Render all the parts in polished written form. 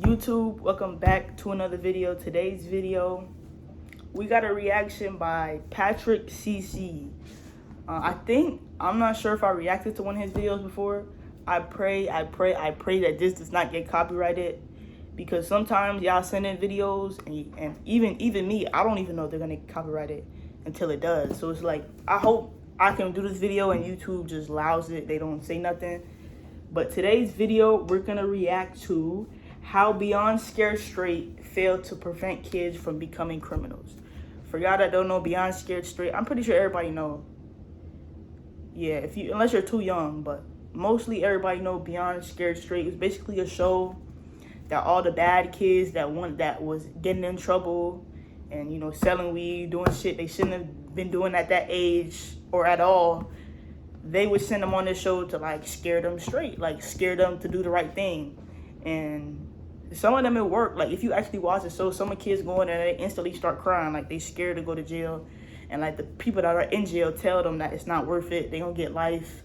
YouTube, welcome back to another video. Today's video, we got a reaction by Patrick CC. I'm not sure if I reacted to one of his videos before. I pray that this does not get copyrighted, because sometimes y'all send in videos and even me, I don't even know if they're gonna get copyrighted until it does. So it's like, I hope I can do this video and YouTube just allows it, they don't say nothing. But today's video, we're gonna react to how Beyond Scared Straight failed to prevent kids from becoming criminals. For y'all that don't know Beyond Scared Straight, I'm pretty sure everybody know. Yeah, unless you're too young, but mostly everybody know Beyond Scared Straight. It's basically a show that all the bad kids that was getting in trouble and selling weed, doing shit they shouldn't have been doing at that age or at all, they would send them on this show to like scare them straight, like scare them to do the right thing. And some of them it worked. Like if you actually watch the show, some of the kids go in there and they instantly start crying, like they scared to go to jail. And like the people that are in jail tell them that it's not worth it, they gonna get life,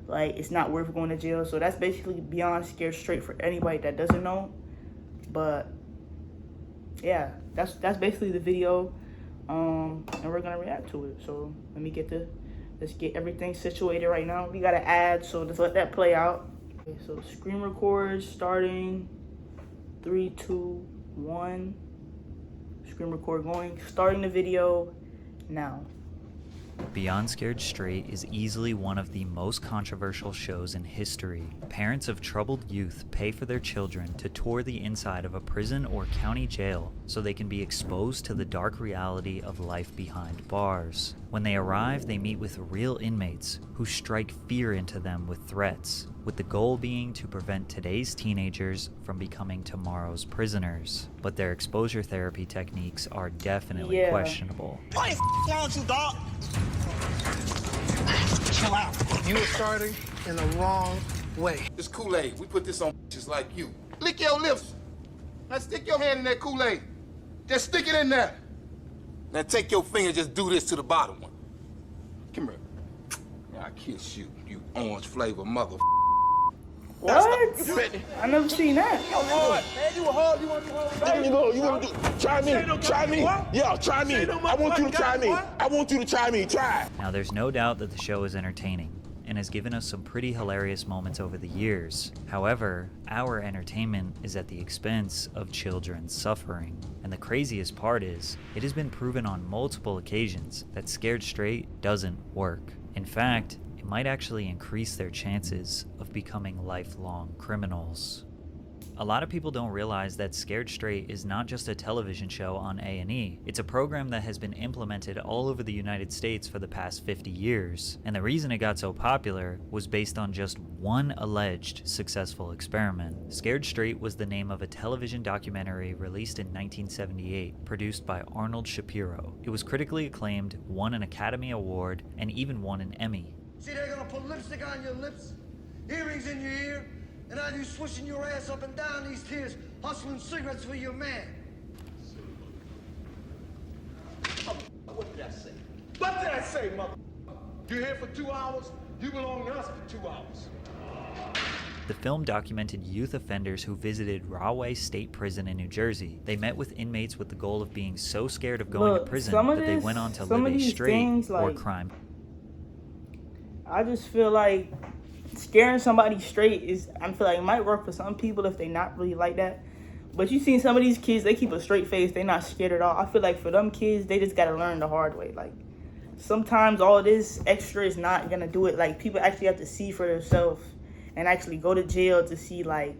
like it's not worth going to jail. So that's basically Beyond Scared Straight for anybody that doesn't know. But yeah, that's basically the video, and we're gonna react to it. So let's get everything situated right now. We got an ad, so let's let that play out. Okay, so screen record starting. 3, 2, 1. Screen record going. Starting the video now. Beyond Scared Straight is easily one of the most controversial shows in history. Parents of troubled youth pay for their children to tour the inside of a prison or county jail so they can be exposed to the dark reality of life behind bars. When they arrive, they meet with real inmates who strike fear into them with threats, with the goal being to prevent today's teenagers from becoming tomorrow's prisoners. But their exposure therapy techniques are definitely questionable. What is wrong with you, dog? Chill out. You are starting in the wrong way. This Kool-Aid, we put this on just like you. Lick your lips. Now stick your hand in that Kool-Aid. Just stick it in there. Now take your finger, just do this to the bottom one. Come here. Now I kiss you, you orange flavor mother. What? I never seen that. Yo, Lord, man, you a hard, you want to be hard? There you go, you want to do, try me, try me. Yeah, try me. I want you to try me. I want you to try me, try. Now there's no doubt that the show is entertaining and has given us some pretty hilarious moments over the years. However, our entertainment is at the expense of children's suffering. And the craziest part is, it has been proven on multiple occasions that Scared Straight doesn't work. In fact, it might actually increase their chances of becoming lifelong criminals. A lot of people don't realize that Scared Straight is not just a television show on A&E. It's a program that has been implemented all over the United States for the past 50 years. And the reason it got so popular was based on just one alleged successful experiment. Scared Straight was the name of a television documentary released in 1978, produced by Arnold Shapiro. It was critically acclaimed, won an Academy Award, and even won an Emmy. See, they're gonna put lipstick on your lips, earrings in your ear, and have you swishing your ass up and down these tears, hustling cigarettes for your man. What did I say? What did I say, mother? You're here for 2 hours, you belong to us for 2 hours. The film documented youth offenders who visited Rahway State Prison in New Jersey. They met with inmates with the goal of being so scared of going to prison that they went on to live a straight or crime. I just feel like scaring somebody straight I feel like it might work for some people if they not really like that. But you seen some of these kids, they keep a straight face, they not scared at all. I feel like for them kids, they just gotta learn the hard way. Like sometimes all this extra is not gonna do it. Like people actually have to see for themselves and actually go to jail to see like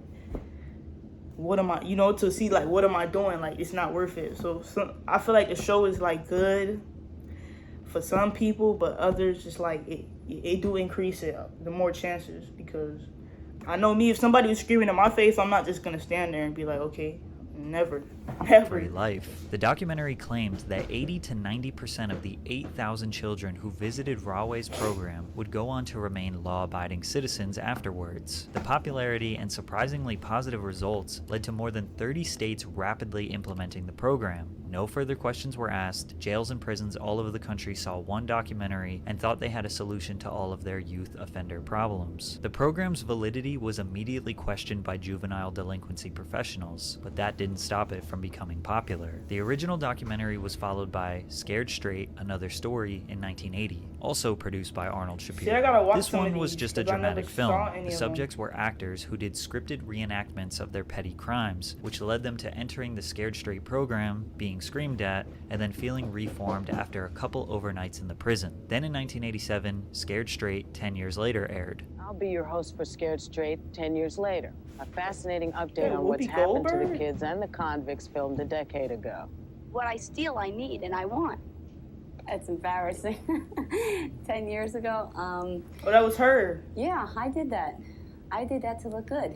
what am I doing? Like it's not worth it. So I feel like the show is like good for some people, but others just like it do increase the more chances, because I know me, if somebody was screaming in my face, I'm not just gonna stand there and be like, okay, Never. Free life. The documentary claimed that 80 to 90% of the 8,000 children who visited Rahway's program would go on to remain law-abiding citizens afterwards. The popularity and surprisingly positive results led to more than 30 states rapidly implementing the program. No further questions were asked. Jails and prisons all over the country saw one documentary and thought they had a solution to all of their youth offender problems. The program's validity was immediately questioned by juvenile delinquency professionals, but that didn't stop it from becoming popular. The original documentary was followed by Scared Straight, Another Story in 1980, also produced by Arnold Shapiro. See, I gotta watch This some of one was these, just a 'cause I never dramatic saw film. any The of them. subjects were actors who did scripted reenactments of their petty crimes, which led them to entering the Scared Straight program, being screamed at, and then feeling reformed after a couple overnights in the prison. Then in 1987, Scared Straight 10 years later aired. I'll be your host for Scared Straight 10 years later. A fascinating update Hey, on what's Whoopi happened to Goldberg? the kids and the convicts filmed a decade ago. What I steal, I need, and I want. It's embarrassing. 10 years ago, Oh, that was her. yeah, I did that. I did that to look good.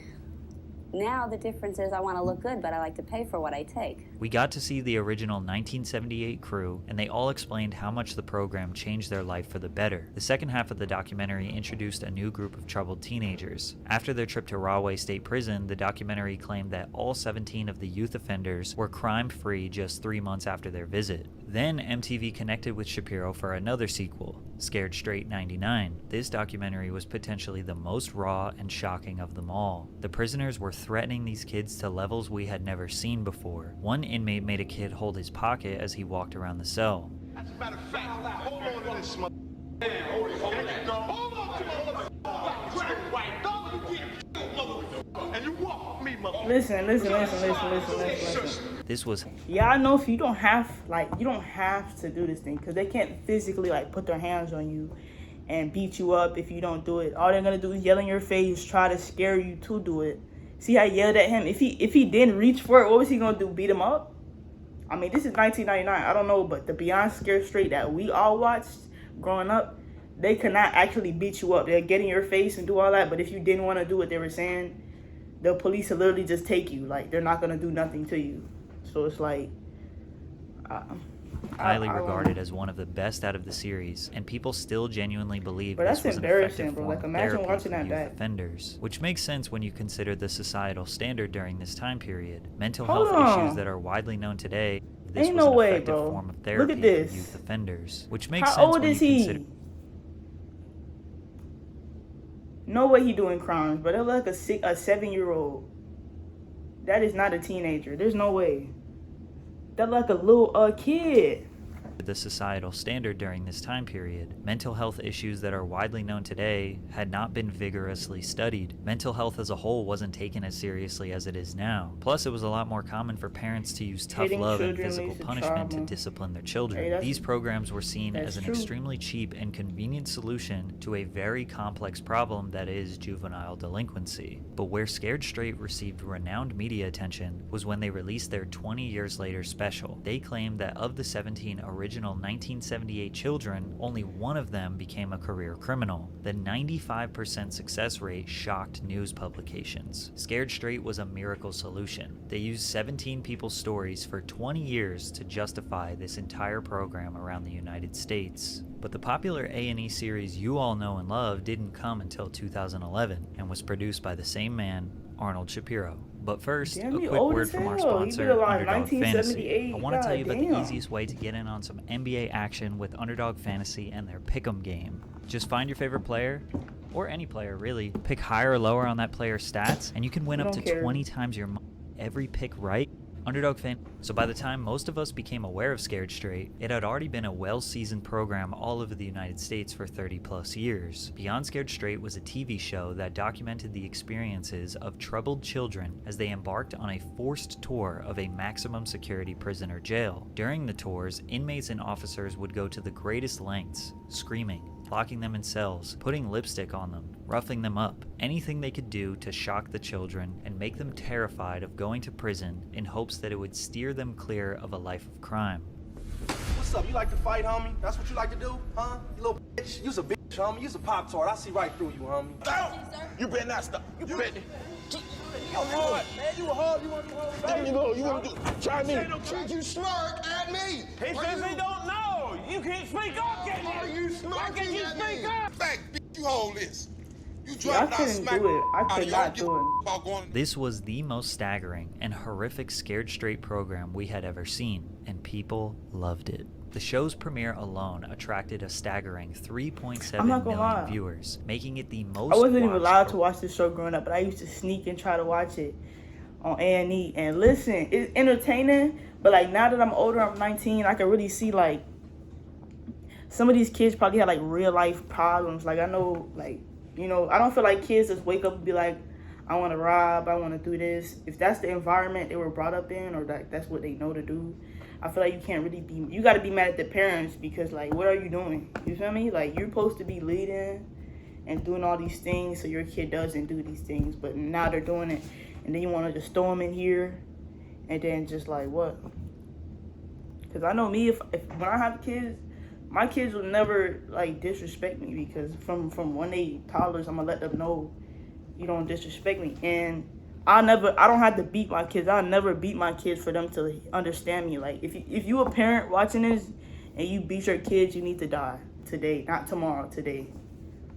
Now the difference is I want to look good, but I like to pay for what I take. We got to see the original 1978 crew, and they all explained how much the program changed their life for the better. The second half of the documentary introduced a new group of troubled teenagers. After their trip to Rahway State Prison, the documentary claimed that all 17 of the youth offenders were crime-free just 3 months after their visit. Then MTV connected with Shapiro for another sequel, Scared Straight 99. This documentary was potentially the most raw and shocking of them all. The prisoners were threatening these kids to levels we had never seen before. One inmate made a kid hold his pocket as he walked around the cell. As a matter of fact, hold on to this mother. Hold on to it. And you walk me, mother. Listen. This was Yeah, I know if you don't have to do this thing, because they can't physically put their hands on you and beat you up if you don't do it. All they're gonna do is yell in your face, try to scare you to do it. See, I yelled at him. If he didn't reach for it, what was he gonna do? Beat him up? I mean, this is 1999. I don't know, but the Beyond Scared Straight that we all watched growing up, they could not actually beat you up. They'll get in your face and do all that, but if you didn't want to do what they were saying, the police will literally just take you. They're not gonna do nothing to you. So it's highly regarded as one of the best out of the series, and people still genuinely believe But this that's was an embarrassing, effective bro. form of Imagine therapy watching for that youth back. offenders, which makes sense when you consider the societal standard during this time period. Mental Hold health on. issues that are widely known today. This Ain't was no an way, effective bro. form of Look therapy at this. for youth offenders, which makes How sense old when is you he? consider. No way he doing crimes, but they're like a 7-year-old. That is not a teenager. There's no way. They're like a little kid. The societal standard during this time period. Mental health issues that are widely known today had not been vigorously studied. Mental health as a whole wasn't taken as seriously as it is now. Plus, it was a lot more common for parents to use tough Hitting love and children physical leads to punishment to trauma. discipline their children. Hey, that's- These programs were seen that's as an true. extremely cheap and convenient solution to a very complex problem that is juvenile delinquency. But where Scared Straight received renowned media attention was when they released their 20 Years Later special. They claimed that of the 17 original 1978 children, only one of them became a career criminal. The 95% success rate shocked news publications. Scared Straight was a miracle solution. They used 17 people's stories for 20 years to justify this entire program around the United States. But the popular A&E series you all know and love didn't come until 2011 and was produced by the same man, Arnold Shapiro. But first, Damn, a he quick old word as from our hell. He sponsor, been alive Underdog Fantasy. 1978. I want to tell you about the Goddamn. easiest way to get in on some NBA action with Underdog Fantasy and their Pick'em game. Just find your favorite player, or any player really, pick higher or lower on that player's stats, and you can win up to Don't care. 20 times your money every pick right. Underdog Fan. So by the time most of us became aware of Scared Straight, it had already been a well-seasoned program all over the United States for 30 plus years. Beyond Scared Straight was a TV show that documented the experiences of troubled children as they embarked on a forced tour of a maximum security prison or jail. During the tours, inmates and officers would go to the greatest lengths, screaming, locking them in cells, putting lipstick on them, roughing them up, anything they could do to shock the children and make them terrified of going to prison in hopes that it would steer them clear of a life of crime. What's up? You like to fight, homie? That's what you like to do, huh? You little bitch. You's a bitch, homie. You's a Pop-Tart. I see right through you, homie. You better not stop. You better. hard, man. You a hard. You want to be hard? You want to try me? Did you smirk at me? He says he don't know. You can't speak up, can you? Are you Why can't you smirking at speak me? up? Fact, bitch, you hold this. You I dropped out couldn't smack. do it. I out could of not your do it. about going. This was the most staggering and horrific Scared Straight program we had ever seen, and people loved it. The show's premiere alone attracted a staggering 3.7 I'm not gonna million lie. viewers, making it the most I wasn't even watched allowed to watch this show growing up, but I used to sneak and try to watch it on A&E. And listen, it's entertaining, but like now that I'm older, I'm 19, I can really see like some of these kids probably have like real life problems. Like I know, like, you know, I don't feel like kids just wake up and be like, I want to rob, I want to do this. If that's the environment they were brought up in, or like that's what they know to do, I feel like you can't really be, you got to be mad at the parents because like, what are you doing? You feel me? Like you're supposed to be leading and doing all these things so your kid doesn't do these things, but now they're doing it, and then you want to just throw them in here and then just like what? Because I know me, if when I have kids, my kids will never like disrespect me, because from when they toddlers, I'm gonna let them know you don't disrespect me. And I don't have to beat my kids. I'll never beat my kids for them to understand me. Like if you a parent watching this and you beat your kids, you need to die today, not tomorrow, today.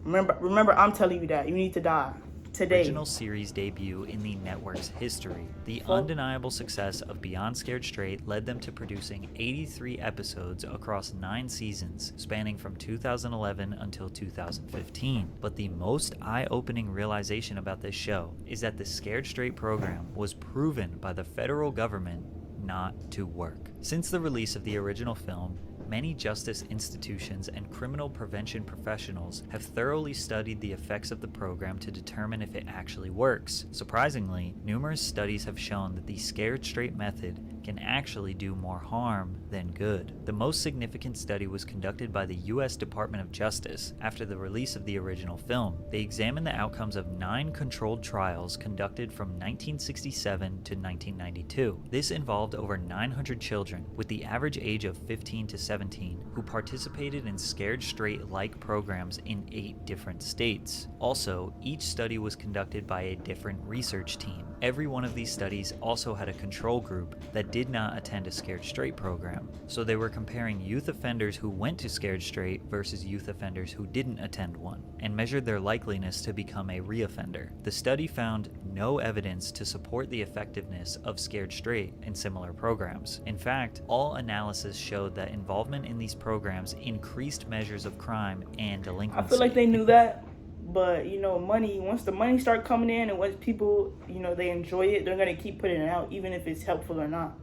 Remember, I'm telling you that you need to die today. Original series debut in the network's history. The undeniable success of Beyond Scared Straight led them to producing 83 episodes across 9 seasons, spanning from 2011 until 2015. But the most eye-opening realization about this show is that the Scared Straight program was proven by the federal government not to work. Since the release of the original film, many justice institutions and criminal prevention professionals have thoroughly studied the effects of the program to determine if it actually works. Surprisingly, numerous studies have shown that the Scared Straight method can actually do more harm than good. The most significant study was conducted by the U.S. Department of Justice after the release of the original film. They examined the outcomes of 9 controlled trials conducted from 1967 to 1992. This involved over 900 children, with the average age of 15 to 17, who participated in Scared Straight-like programs in 8 different states. Also, each study was conducted by a different research team. Every one of these studies also had a control group that did not attend a Scared Straight program. So they were comparing youth offenders who went to Scared Straight versus youth offenders who didn't attend one, and measured their likeliness to become a reoffender. The study found no evidence to support the effectiveness of Scared Straight in similar programs. In fact, all analysis showed that involvement in these programs increased measures of crime and delinquency. I feel like they knew that, but you know, once the money start coming in and once people, you know, they enjoy it, they're gonna keep putting it out even if it's helpful or not.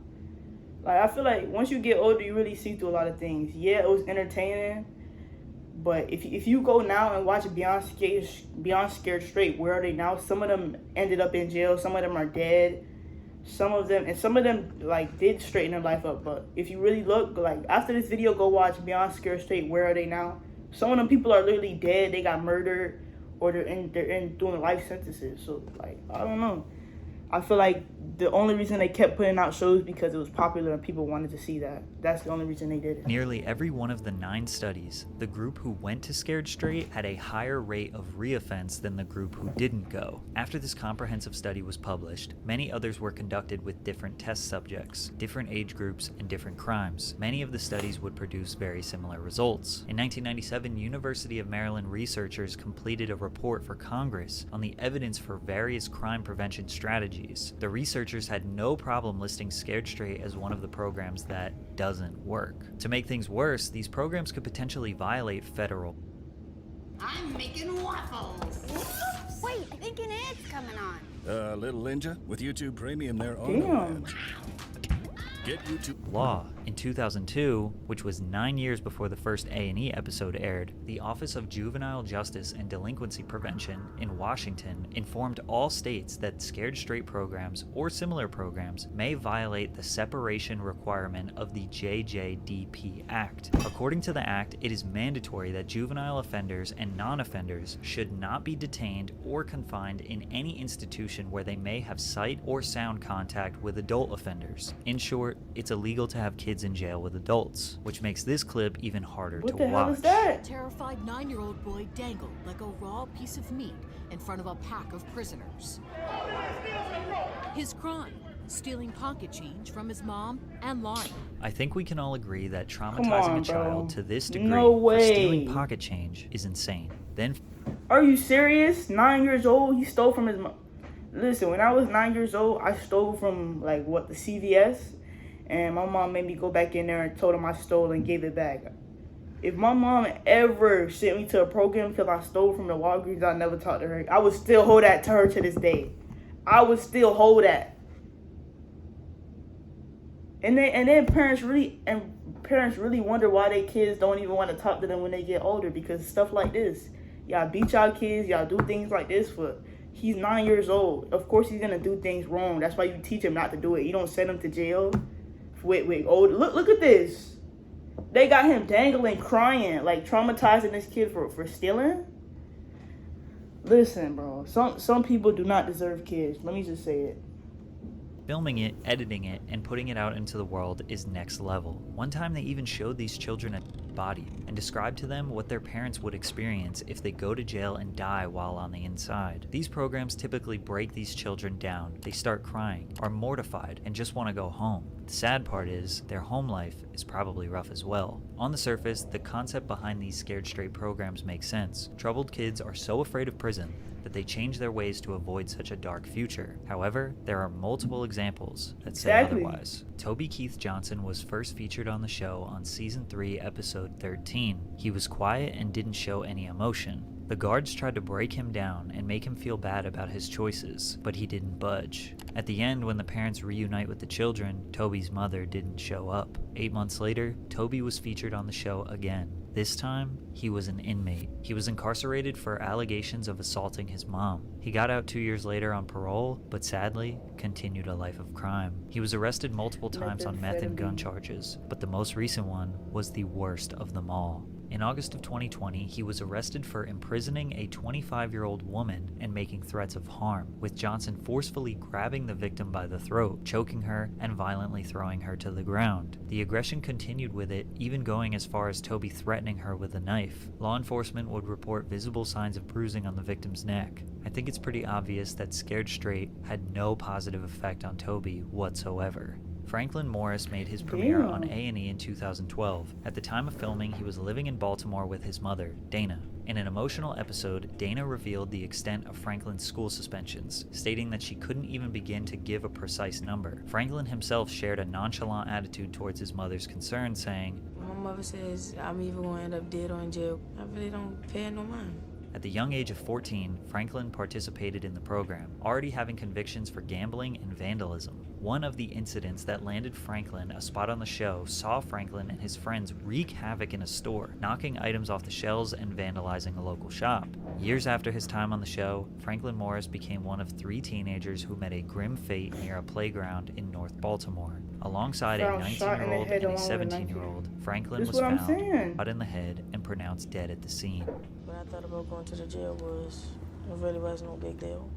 Like I feel like once you get older, you really see through a lot of things. Yeah, it was entertaining, but if you go now and watch Beyond Scared Straight, where are they now? Some of them ended up in jail, some of them are dead. Some of them like did straighten their life up, but if you really look, like after this video, go watch Beyond Scared Straight, where are they now? Some of them people are literally dead, they got murdered, or they're in doing life sentences. So like I don't know. I feel like the only reason they kept putting out shows because it was popular and people wanted to see that. That's the only reason they did it. Nearly every one of the 9 studies, the group who went to Scared Straight had a higher rate of reoffense than the group who didn't go. After this comprehensive study was published, many others were conducted with different test subjects, different age groups, and different crimes. Many of the studies would produce very similar results. In 1997, University of Maryland researchers completed a report for Congress on the evidence for various crime prevention strategies. The researchers had no problem listing Scared Straight as one of the programs that doesn't work. To make things worse, these programs could potentially violate federal. I'm making waffles. Wait, I think an ad's coming on. Little Ninja, with YouTube Premium, there are Damn. no ads. Get YouTube Law. In 2002, which was 9 years before the first A&E episode aired, the Office of Juvenile Justice and Delinquency Prevention in Washington informed all states that Scared Straight programs or similar programs may violate the separation requirement of the JJDP Act. According to the Act, it is mandatory that juvenile offenders and non-offenders should not be detained or confined in any institution where they may have sight or sound contact with adult offenders. In short, it's illegal to have kids in jail with adults, which makes this clip even harder to What the watch. hell is that? A terrified 9-year-old boy dangled like a raw piece of meat in front of a pack of prisoners. His crime, stealing pocket change from his mom and lying. I think we can all agree that Come traumatizing on, a child bro. to this degree No for way. stealing pocket change is insane. Then Are you serious? 9 years old, he stole from his mom. Listen, when I was 9 years old, I stole from the CVS, and my mom made me go back in there and told him I stole and gave it back. If my mom ever sent me to a program because I stole from the Walgreens, I'd never talk to her. I would still hold that to her to this day. I would still hold that. And then parents really wonder why their kids don't even want to talk to them when they get older, because stuff like this. Y'all beat y'all kids, y'all do things like this he's 9 years old. Of course he's gonna do things wrong. That's why you teach him not to do it. You don't send him to jail. Wait, look at this. They got him dangling, crying, traumatizing this kid for stealing. Listen, bro, some people do not deserve kids. Let me just say it. filming it, editing it, and putting it out into the world is next level. One time they even showed these children a body and described to them what their parents would experience if they go to jail and die while on the inside. These programs typically break these children down. They start crying, are mortified, and just want to go home. The sad part is, their home life is probably rough as well. On the surface, the concept behind these Scared Straight programs makes sense. Troubled kids are so afraid of prison that they change their ways to avoid such a dark future. However, there are multiple examples that say otherwise. Toby Keith Johnson was first featured on the show on Season 3, Episode 13. He was quiet and didn't show any emotion. The guards tried to break him down and make him feel bad about his choices, but he didn't budge. At the end, when the parents reunite with the children, Toby's mother didn't show up. 8 months later, Toby was featured on the show again. This time, he was an inmate. He was incarcerated for allegations of assaulting his mom. He got out 2 years later on parole, but sadly, continued a life of crime. He was arrested multiple times on meth and gun charges, but the most recent one was the worst of them all. In August of 2020, he was arrested for imprisoning a 25-year-old woman and making threats of harm, with Johnson forcefully grabbing the victim by the throat, choking her, and violently throwing her to the ground. The aggression continued with it, even going as far as Toby threatening her with a knife. Law enforcement would report visible signs of bruising on the victim's neck. I think it's pretty obvious that Scared Straight had no positive effect on Toby whatsoever. Franklin Morris made his premiere on A&E in 2012. At the time of filming, he was living in Baltimore with his mother, Dana. In an emotional episode, Dana revealed the extent of Franklin's school suspensions, stating that she couldn't even begin to give a precise number. Franklin himself shared a nonchalant attitude towards his mother's concern, saying, "My mother says I'm either going to end up dead or in jail. I really don't pay no mind." At the young age of 14, Franklin participated in the program, already having convictions for gambling and vandalism. One of the incidents that landed Franklin a spot on the show saw Franklin and his friends wreak havoc in a store, knocking items off the shelves and vandalizing a local shop. Years after his time on the show, Franklin Morris became one of 3 teenagers who met a grim fate near a playground in North Baltimore. Alongside a 19-year-old and a 17-year-old, Franklin was found shot in the head and pronounced dead at the scene. When I thought about going to the jail it really was no big deal.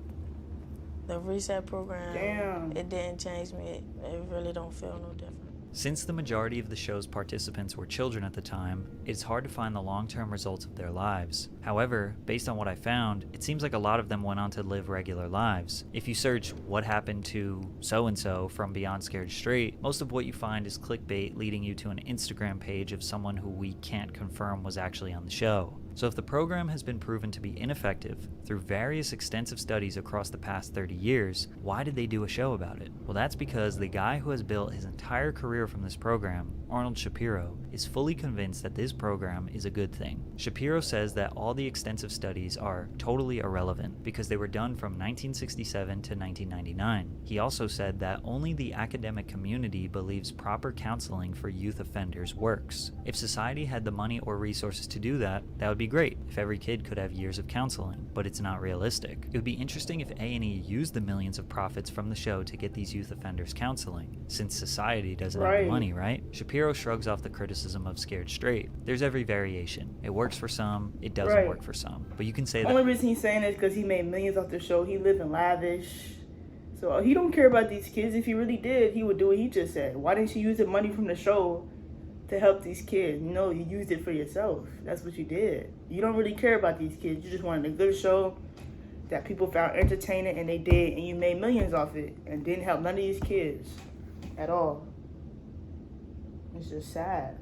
The reset program, it didn't change me. It really don't feel no different. Since the majority of the show's participants were children at the time, it's hard to find the long-term results of their lives. However, based on what I found, it seems like a lot of them went on to live regular lives. If you search what happened to so-and-so from Beyond Scared Straight, most of what you find is clickbait leading you to an Instagram page of someone who we can't confirm was actually on the show. So if the program has been proven to be ineffective through various extensive studies across the past 30 years, why did they do a show about it? Well, that's because the guy who has built his entire career from this program, Arnold Shapiro, is fully convinced that this program is a good thing. Shapiro says that all the extensive studies are totally irrelevant because they were done from 1967 to 1999. He also said that only the academic community believes proper counseling for youth offenders works. If society had the money or resources to do that, that would be great if every kid could have years of counseling, but it's not realistic. It would be interesting if A&E used the millions of profits from the show to get these youth offenders counseling, since society doesn't have the money, right? Shapiro shrugs off the criticism of Scared Straight. There's every variation. It works for some, it doesn't work for some. But you can say that. The only reason he's saying this is because he made millions off the show. He lived in lavish. So he don't care about these kids. If he really did, he would do what he just said. Why didn't you use the money from the show to help these kids? You know, you used it for yourself. That's what you did. You don't really care about these kids. You just wanted a good show that people found entertaining, and they did, and you made millions off it and didn't help none of these kids at all. It's just sad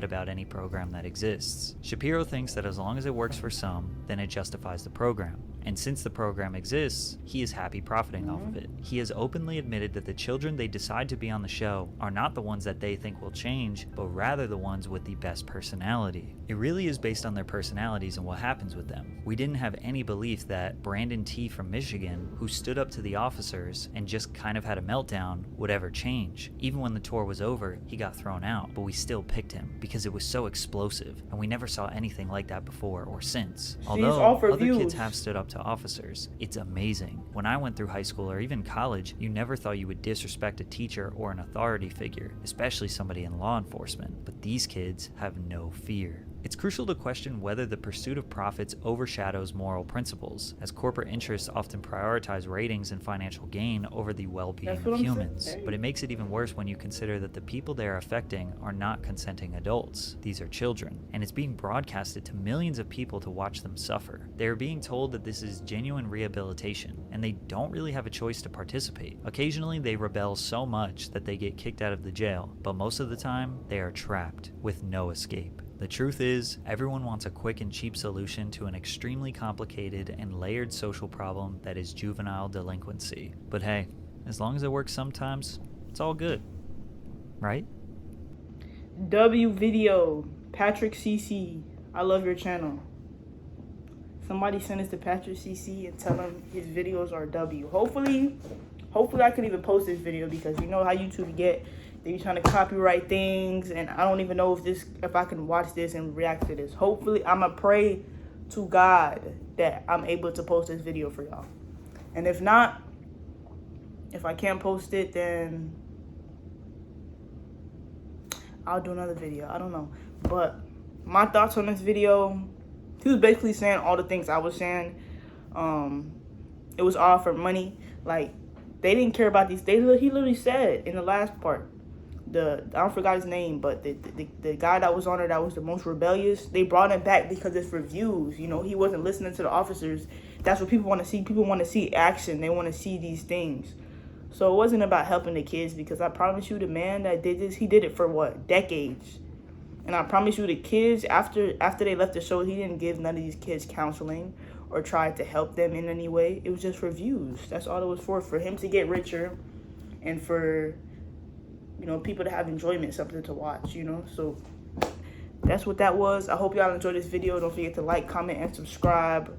about any program that exists. Shapiro thinks that as long as it works for some, then it justifies the program. And since the program exists, he is happy profiting off of it. He has openly admitted that the children they decide to be on the show are not the ones that they think will change, but rather the ones with the best personality. It really is based on their personalities and what happens with them. We didn't have any belief that Brandon T from Michigan, who stood up to the officers and just kind of had a meltdown, would ever change. Even when the tour was over, he got thrown out, but we still picked him because it was so explosive, and we never saw anything like that before or since. Although other kids have stood up to officers, it's amazing. When I went through high school or even college, you never thought you would disrespect a teacher or an authority figure, especially somebody in law enforcement, but these kids have no fear. It's crucial to question whether the pursuit of profits overshadows moral principles, as corporate interests often prioritize ratings and financial gain over the well-being of humans. But it makes it even worse when you consider that the people they are affecting are not consenting adults. These are children, and it's being broadcasted to millions of people to watch them suffer. They are being told that this is genuine rehabilitation, and they don't really have a choice to participate. Occasionally, they rebel so much that they get kicked out of the jail, but most of the time, they are trapped with no escape. The truth is, everyone wants a quick and cheap solution to an extremely complicated and layered social problem that is juvenile delinquency. But hey, as long as it works sometimes, it's all good, right? W video, Patrick CC, I love your channel. Somebody send this to Patrick CC and tell him his videos are W. Hopefully I can even post this video, because you know how YouTube get. They be trying to copyright things, and I don't even know if I can watch this and react to this. Hopefully, I'm gonna pray to God that I'm able to post this video for y'all. And if not, if I can't post it, then I'll do another video. I don't know. But my thoughts on this video, he was basically saying all the things I was saying. It was all for money. Like, they didn't care about these. He literally said in the last part, I don't forgot his name, but the guy that was on there that was the most rebellious, they brought him back because it's for views. You know, he wasn't listening to the officers. That's what people want to see. People want to see action. They want to see these things. So it wasn't about helping the kids, because I promise you, the man that did this, he did it for what, decades. And I promise you, the kids, after they left the show, he didn't give none of these kids counseling or try to help them in any way. It was just for views. That's all it was for him to get richer, and for, you know, people to have enjoyment, something to watch, you know. So that's what that was. I hope y'all enjoyed this video. Don't forget to like, comment, and subscribe.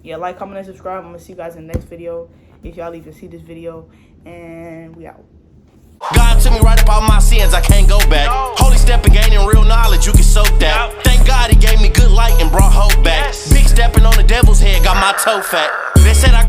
Yeah, like, comment, and subscribe. I'm gonna see you guys in the next video, if y'all even see this video. And we out. God took me right up all my sins, I can't go back. Holy step and gaining real knowledge, you can soak that. Thank God he gave me good light and brought hope back. Big stepping on the devil's head, got my toe fat. They said I